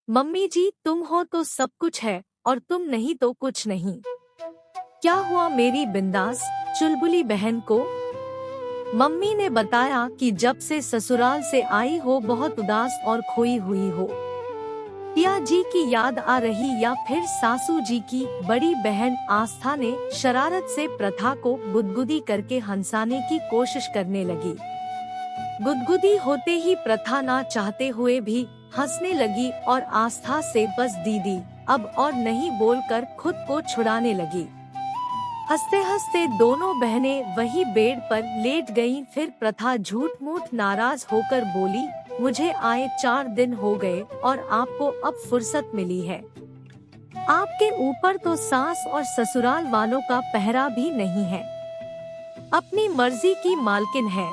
Mummy जी, तुम हो तो सब कुछ है और तुम नहीं तो कुछ नहीं। क्या हुआ मेरी बिंदास चुलबुली बहन को? मम्मी ने बताया कि जब से ससुराल से आई हो बहुत उदास और खोई हुई हो। पिया जी की याद आ रही या फिर सासू जी की? बड़ी बहन आस्था ने शरारत से प्रथा को गुदगुदी करके हंसाने की कोशिश करने लगी। गुदगुदी होते ही प्रथा ना चाहते हुए भी हंसने लगी और आस्था से बस दीदी अब और नहीं बोलकर खुद को छुड़ाने लगी। हंसते हंसते दोनों बहनें वही बेड पर लेट गईं। फिर प्रथा झूठ मूठ नाराज होकर बोली, मुझे आए 4 दिन हो गए और आपको अब फुर्सत मिली है। आपके ऊपर तो सास और ससुराल वालों का पहरा भी नहीं है। अपनी मर्जी की मालकिन है,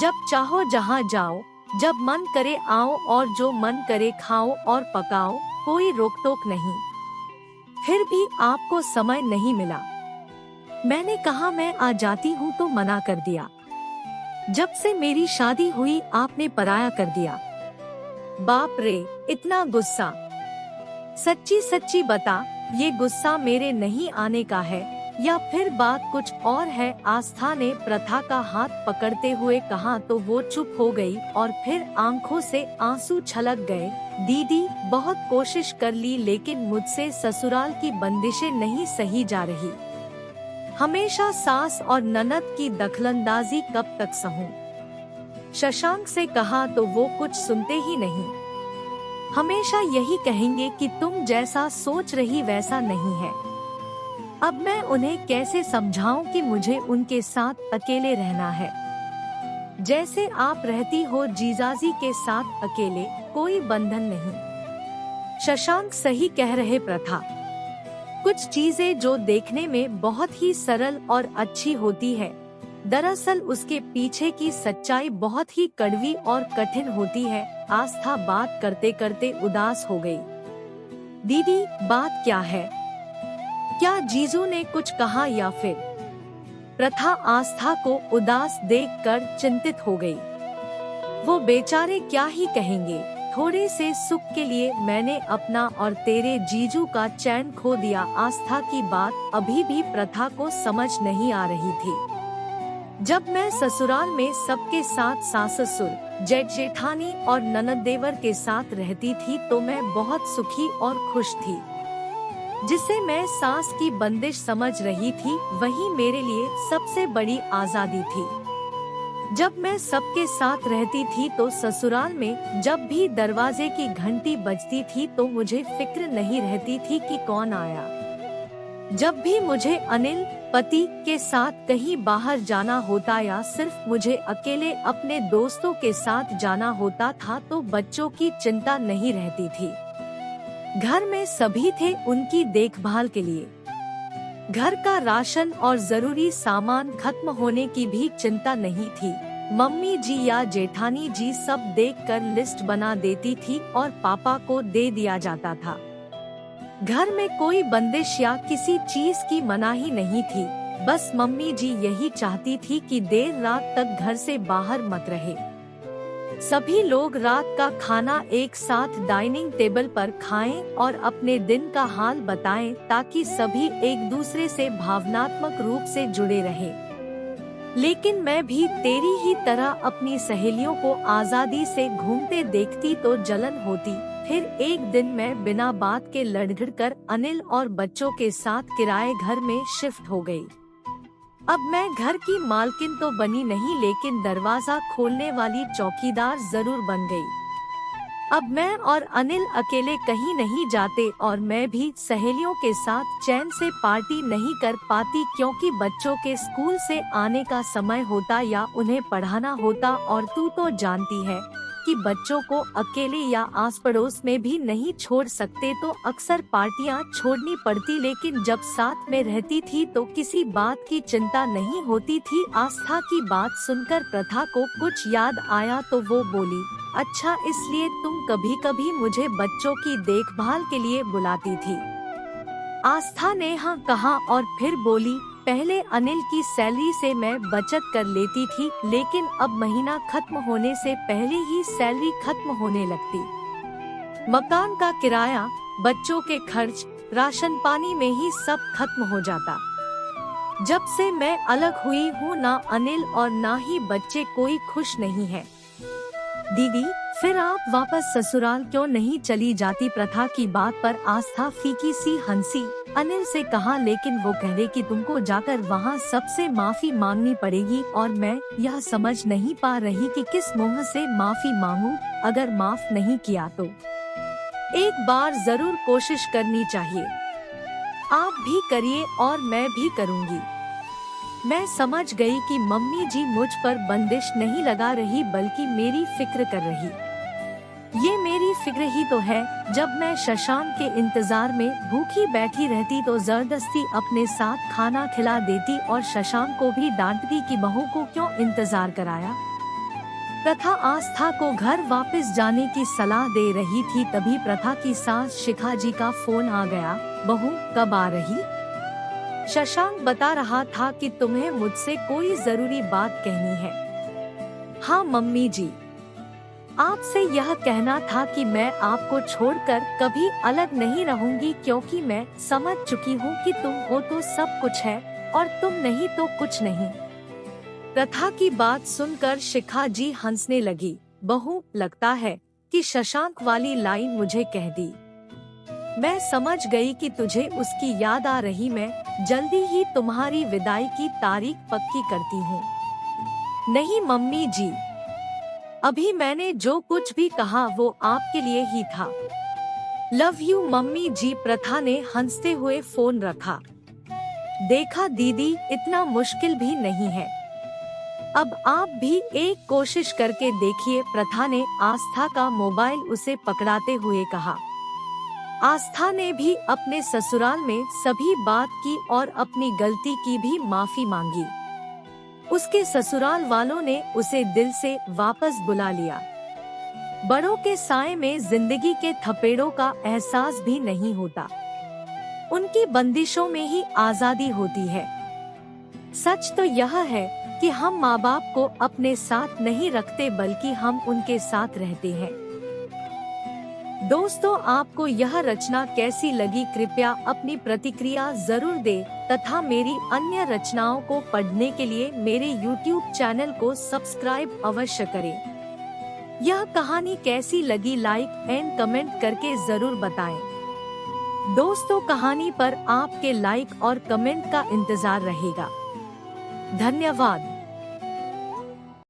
जब चाहो जहाँ जाओ, जब मन करे आओ और जो मन करे खाओ और पकाओ, कोई रोक टोक नहीं। फिर भी आपको समय नहीं मिला। मैंने कहा मैं आ जाती हूँ तो मना कर दिया। जब से मेरी शादी हुई आपने पराया कर दिया। बाप रे, इतना गुस्सा! सच्ची सच्ची बता, ये गुस्सा मेरे नहीं आने का है या फिर बात कुछ और है? आस्था ने प्रथा का हाथ पकड़ते हुए कहा तो वो चुप हो गई और फिर आंखों से आंसू छलक गए। दीदी, बहुत कोशिश कर ली लेकिन मुझसे ससुराल की बंदिशें नहीं सही जा रही। हमेशा सास और ननद की दखलंदाजी कब तक सहूं? शशांक से कहा तो वो कुछ सुनते ही नहीं। हमेशा यही कहेंगे कि तुम जैसा सोच रही वैसा नहीं है। अब मैं उन्हें कैसे समझाऊं कि मुझे उनके साथ अकेले रहना है, जैसे आप रहती हो जीजाजी के साथ अकेले, कोई बंधन नहीं। शशांक सही कह रहे प्रथा। कुछ चीजें जो देखने में बहुत ही सरल और अच्छी होती है, दरअसल उसके पीछे की सच्चाई बहुत ही कड़वी और कठिन होती है। आस्था बात करते करते उदास हो गई। दीदी, बात क्या है? क्या जीजू ने कुछ कहा या फिर? प्रथा आस्था को उदास देखकर चिंतित हो गई। वो बेचारे क्या ही कहेंगे। थोड़े से सुख के लिए मैंने अपना और तेरे जीजू का चैन खो दिया। आस्था की बात अभी भी प्रथा को समझ नहीं आ रही थी। जब मैं ससुराल में सबके साथ सास ससुर, जेठ जेठानी और ननद देवर के साथ रहती थी तो मैं बहुत सुखी और खुश थी। जिसे मैं सास की बंदिश समझ रही थी वही मेरे लिए सबसे बड़ी आजादी थी। जब मैं सबके साथ रहती थी तो ससुराल में जब भी दरवाजे की घंटी बजती थी तो मुझे फिक्र नहीं रहती थी कि कौन आया। जब भी मुझे अनिल पति के साथ कहीं बाहर जाना होता या सिर्फ मुझे अकेले अपने दोस्तों के साथ जाना होता था तो बच्चों की चिंता नहीं रहती थी। घर में सभी थे उनकी देखभाल के लिए। घर का राशन और जरूरी सामान खत्म होने की भी चिंता नहीं थी। मम्मी जी या जेठानी जी सब देखकर लिस्ट बना देती थी और पापा को दे दिया जाता था। घर में कोई बंदिश या किसी चीज की मनाही नहीं थी। बस मम्मी जी यही चाहती थी कि देर रात तक घर से बाहर मत रहे। सभी लोग रात का खाना एक साथ डाइनिंग टेबल पर खाएं और अपने दिन का हाल बताएं ताकि सभी एक दूसरे से भावनात्मक रूप से जुड़े रहें। लेकिन मैं भी तेरी ही तरह अपनी सहेलियों को आजादी से घूमते देखती तो जलन होती। फिर एक दिन मैं बिना बात के लड़खड़ कर अनिल और बच्चों के साथ किराए घर में शिफ्ट हो गई। अब मैं घर की मालकिन तो बनी नहीं लेकिन दरवाजा खोलने वाली चौकीदार जरूर बन गई। अब मैं और अनिल अकेले कहीं नहीं जाते और मैं भी सहेलियों के साथ चैन से पार्टी नहीं कर पाती क्योंकि बच्चों के स्कूल से आने का समय होता या उन्हें पढ़ाना होता और तू तो जानती है कि बच्चों को अकेले या आस पड़ोस में भी नहीं छोड़ सकते तो अक्सर पार्टियां छोड़नी पड़ती। लेकिन जब साथ में रहती थी तो किसी बात की चिंता नहीं होती थी। आस्था की बात सुनकर प्रथा को कुछ याद आया तो वो बोली, अच्छा इसलिए तुम कभी कभी मुझे बच्चों की देखभाल के लिए बुलाती थी? आस्था ने हाँ कहा और फिर बोली, पहले अनिल की सैलरी से मैं बचत कर लेती थी लेकिन अब महीना खत्म होने से पहले ही सैलरी खत्म होने लगती। मकान का किराया, बच्चों के खर्च, राशन पानी में ही सब खत्म हो जाता। जब से मैं अलग हुई हूँ ना अनिल और ना ही बच्चे कोई खुश नहीं है। दीदी, फिर आप वापस ससुराल क्यों नहीं चली जाती? प्रथा की बात पर आस्था फीकी सी हंसी। अनिल से कहा, लेकिन वो कह रहे कि तुमको जाकर वहाँ सबसे माफी मांगनी पड़ेगी और मैं यह समझ नहीं पा रही कि किस मुंह से माफी मांगूं। अगर माफ नहीं किया तो एक बार जरूर कोशिश करनी चाहिए। आप भी करिए और मैं भी करूँगी। मैं समझ गई कि मम्मी जी मुझ पर बंदिश नहीं लगा रही बल्कि मेरी फिक्र कर रही। ये मेरी फिक्र ही तो है। जब मैं शशांक के इंतजार में भूखी बैठी रहती तो जबरदस्ती अपने साथ खाना खिला देती और शशांक को भी डांटती कि बहू को क्यों इंतजार कराया। प्रथा आस्था को घर वापस जाने की सलाह दे रही थी, तभी प्रथा की सास शिखा जी का फोन आ गया। बहू कब आ रही? शशांक बता रहा था कि तुम्हें मुझसे कोई जरूरी बात कहनी है। हाँ मम्मी जी, आपसे यह कहना था कि मैं आपको छोड़कर कभी अलग नहीं रहूंगी, क्योंकि मैं समझ चुकी हूँ कि तुम हो तो सब कुछ है और तुम नहीं तो कुछ नहीं। प्रथा की बात सुनकर शिखा जी हंसने लगी। बहू, लगता है कि शशांक वाली लाइन मुझे कह दी। मैं समझ गई कि तुझे उसकी याद आ रही। मैं जल्दी ही तुम्हारी विदाई की तारीख पक्की करती हूँ। नहीं मम्मी जी, अभी मैंने जो कुछ भी कहा वो आपके लिए ही था। लव यू मम्मी जी। प्रथा ने हंसते हुए फोन रखा। देखा दीदी, इतना मुश्किल भी नहीं है। अब आप भी एक कोशिश करके देखिए। प्रथा ने आस्था का मोबाइल उसे पकड़ाते हुए कहा। आस्था ने भी अपने ससुराल में सभी बात की और अपनी गलती की भी माफी मांगी। उसके ससुराल वालों ने उसे दिल से वापस बुला लिया। बड़ों के साए में जिंदगी के थपेड़ों का एहसास भी नहीं होता। उनकी बंदिशों में ही आजादी होती है। सच तो यह है कि हम माँ बाप को अपने साथ नहीं रखते बल्कि हम उनके साथ रहते हैं। दोस्तों, आपको यह रचना कैसी लगी? कृपया अपनी प्रतिक्रिया जरूर दें तथा मेरी अन्य रचनाओं को पढ़ने के लिए मेरे YouTube चैनल को सब्सक्राइब अवश्य करें। यह कहानी कैसी लगी लाइक एंड कमेंट करके जरूर बताएं। दोस्तों, कहानी पर आपके लाइक और कमेंट का इंतजार रहेगा। धन्यवाद।